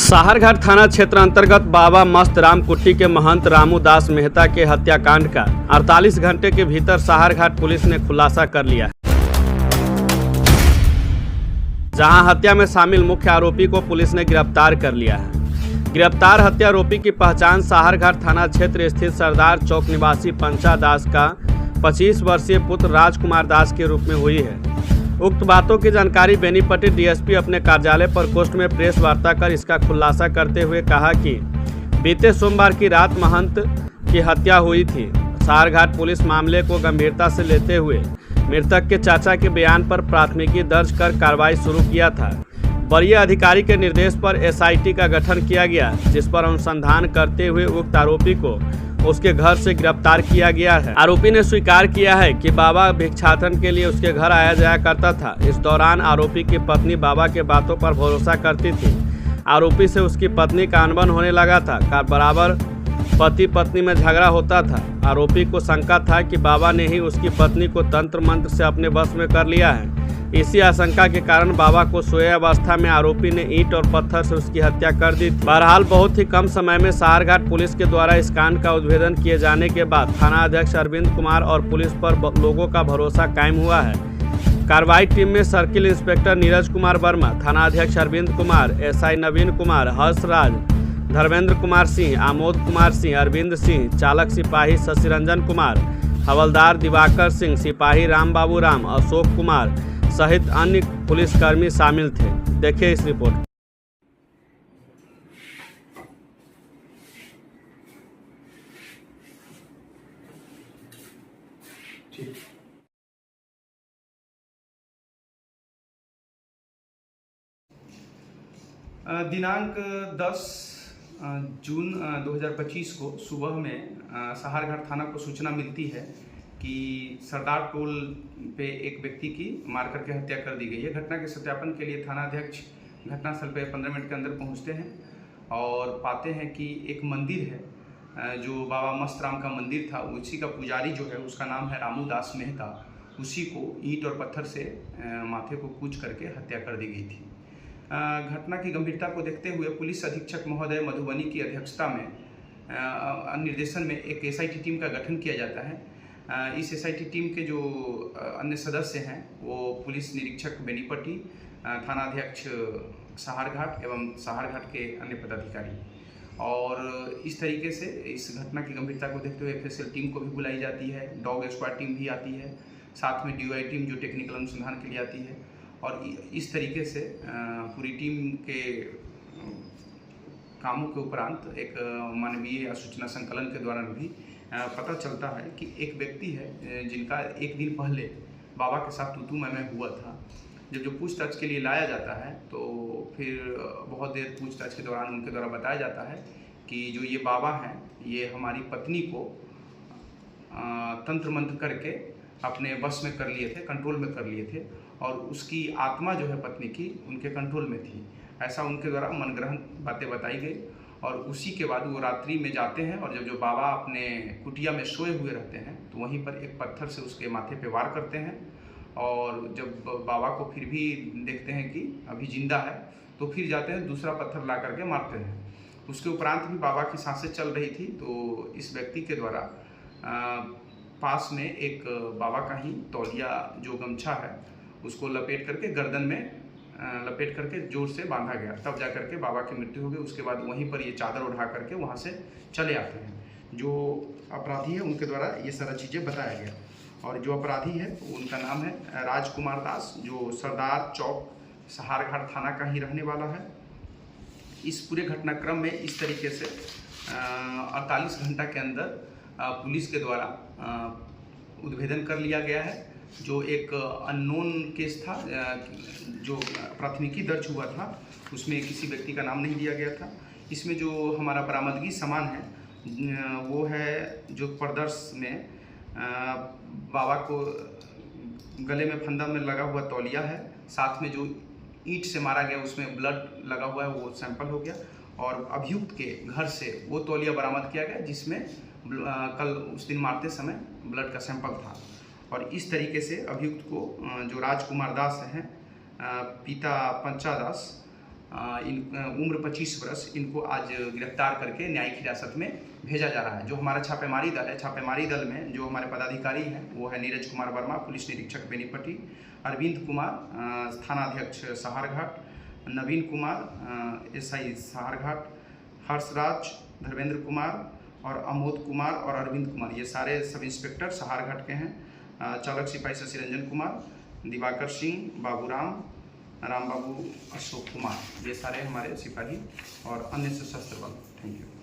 साहरघाट थाना क्षेत्र अंतर्गत बाबा मस्त राम कुट्टी के महंत रामू दास मेहता के हत्याकांड का 48 घंटे के भीतर साहरघाट पुलिस ने खुलासा कर लिया, जहां हत्या में शामिल मुख्य आरोपी को पुलिस ने गिरफ्तार कर लिया है। गिरफ्तार हत्यारोपी की पहचान साहरघाट थाना क्षेत्र स्थित सरदार चौक निवासी पंचा दास का 25 वर्षीय पुत्र राजकुमार दास के रूप में हुई है। उक्त बातों की जानकारी बेनीपट्टी डीएसपी अपने कार्यालय प्रकोष्ठ में प्रेस वार्ता कर इसका खुलासा करते हुए कहा कि बीते सोमवार की रात महंत की हत्या हुई थी। साहरघाट पुलिस मामले को गंभीरता से लेते हुए मृतक के चाचा के बयान पर प्राथमिकी दर्ज कर कार्रवाई शुरू किया था। वरीय अधिकारी के निर्देश पर एसआईटी का गठन किया गया, जिस पर अनुसंधान करते हुए उक्त आरोपी को उसके घर से गिरफ्तार किया गया है। आरोपी ने स्वीकार किया है कि बाबा भिक्षाटन के लिए उसके घर आया जाया करता था। इस दौरान आरोपी की पत्नी बाबा के बातों पर भरोसा करती थी। आरोपी से उसकी पत्नी का अनबन होने लगा था। बराबर पति पत्नी में झगड़ा होता था। आरोपी को शंका था कि बाबा ने ही उसकी पत्नी को तंत्र मंत्र से अपने वश में कर लिया है। इसी आशंका के कारण बाबा को सोए अवस्था में आरोपी ने ईंट और पत्थर से उसकी हत्या कर दी थी। बहरहाल बहुत ही कम समय में साहरघाट पुलिस के द्वारा इस कांड का उद्भेदन किए जाने के बाद थाना अध्यक्ष अरविंद कुमार और पुलिस पर लोगों का भरोसा कायम हुआ है। कार्रवाई टीम में सर्किल इंस्पेक्टर नीरज कुमार वर्मा, थाना अध्यक्ष अरविंद कुमार, एसआई नवीन कुमार, हर्षराज, धर्मेंद्र कुमार सिंह, आमोद कुमार सिंह, अरविंद सिंह, चालक सिपाही शशिरंजन कुमार, हवलदार दिवाकर सिंह, सिपाही राम बाबू राम, अशोक कुमार सहित अन्य पुलिसकर्मी शामिल थे। देखिए इस रिपोर्ट। दिनांक 10 जून 2025 को सुबह में साहरघाट थाना को सूचना मिलती है कि सरदार टोल पे एक व्यक्ति की मार करके हत्या कर दी गई है। घटना के सत्यापन के लिए थाना अध्यक्ष घटनास्थल पे 15 मिनट के अंदर पहुंचते हैं और पाते हैं कि एक मंदिर है, जो बाबा मस्त राम का मंदिर था। उसी का पुजारी जो है उसका नाम है रामू दास मेहता, उसी को ईंट और पत्थर से माथे को कूच करके हत्या कर दी गई थी। घटना की गंभीरता को देखते हुए पुलिस अधीक्षक महोदय मधुबनी की अध्यक्षता में निर्देशन में एक एसआईटी टीम का गठन किया जाता है। इस एसआईटी टीम के जो अन्य सदस्य हैं वो पुलिस निरीक्षक बेनीपट्टी, थाना अध्यक्ष साहरघाट एवं साहरघाट के अन्य पदाधिकारी, और इस तरीके से इस घटना की गंभीरता को देखते हुए एफएसएल टीम को भी बुलाई जाती है। डॉग स्क्वाड टीम भी आती है, साथ में डीवाई टीम जो टेक्निकल अनुसंधान के लिए आती है। और इस तरीके से पूरी टीम के कामों के उपरांत एक मानवीय सूचना संकलन के दौरान भी पता चलता है कि एक व्यक्ति है जिनका एक दिन पहले बाबा के साथ तू मैं हुआ था। जब जो पूछताछ के लिए लाया जाता है तो फिर बहुत देर पूछताछ के दौरान उनके द्वारा बताया जाता है कि जो ये बाबा हैं ये हमारी पत्नी को तंत्र मंत्र करके अपने वश में कर लिए थे, कंट्रोल में कर लिए थे, और उसकी आत्मा जो है पत्नी की उनके कंट्रोल में थी। ऐसा उनके द्वारा मनग्रहण बातें बताई गई। और उसी के बाद वो रात्रि में जाते हैं और जब जो बाबा अपने कुटिया में सोए हुए रहते हैं तो वहीं पर एक पत्थर से उसके माथे पे वार करते हैं। और जब बाबा को फिर भी देखते हैं कि अभी जिंदा है तो फिर जाते हैं दूसरा पत्थर ला करके मारते हैं। उसके उपरांत भी बाबा की सांसें चल रही थी तो इस व्यक्ति के द्वारा पास में एक बाबा का ही तौलिया जो गमछा है उसको लपेट करके गर्दन में लपेट करके जोर से बांधा गया, तब जा करके बाबा की मृत्यु हो गई। उसके बाद वहीं पर ये चादर उठा करके वहाँ से चले आते हैं। जो अपराधी है उनके द्वारा ये सारा चीज़ें बताया गया, और जो अपराधी है उनका नाम है राजकुमार दास, जो सरदार चौक साहरघाट थाना का ही रहने वाला है। इस पूरे घटनाक्रम में इस तरीके से 48 घंटा के अंदर पुलिस के द्वारा उद्भेदन कर लिया गया है। जो एक अननोन केस था, जो प्राथमिकी दर्ज हुआ था उसमें किसी व्यक्ति का नाम नहीं दिया गया था। इसमें जो हमारा बरामदगी सामान है वो है जो प्रदर्श में बाबा को गले में फंदा में लगा हुआ तौलिया है, साथ में जो ईंट से मारा गया उसमें ब्लड लगा हुआ है वो सैंपल हो गया, और अभियुक्त के घर से वो तौलिया बरामद किया गया जिसमें कल उस दिन मारते समय ब्लड का सैंपल था। और इस तरीके से अभियुक्त को जो राजकुमार दास हैं, पिता पंचा दास, इन उम्र 25 वर्ष, इनको आज गिरफ्तार करके न्यायिक हिरासत में भेजा जा रहा है। जो हमारा छापेमारी दल है, छापेमारी दल में जो हमारे पदाधिकारी हैं वो है नीरज कुमार वर्मा, पुलिस निरीक्षक बेनीपट्टी, अरविंद कुमार थानाध्यक्ष सहारघाट, नवीन कुमार एसआई सहारघाट, हर्षराज, धर्मेंद्र कुमार और अमोद कुमार और अरविंद कुमार, ये सारे सब इंस्पेक्टर सहारघाट के हैं। चालक सिपाही शशि रंजन कुमार, दिवाकर सिंह, बाबूराम, राम बाबू, अशोक कुमार, ये सारे हमारे सिपाही और अन्य सशस्त्र बल। Thank you.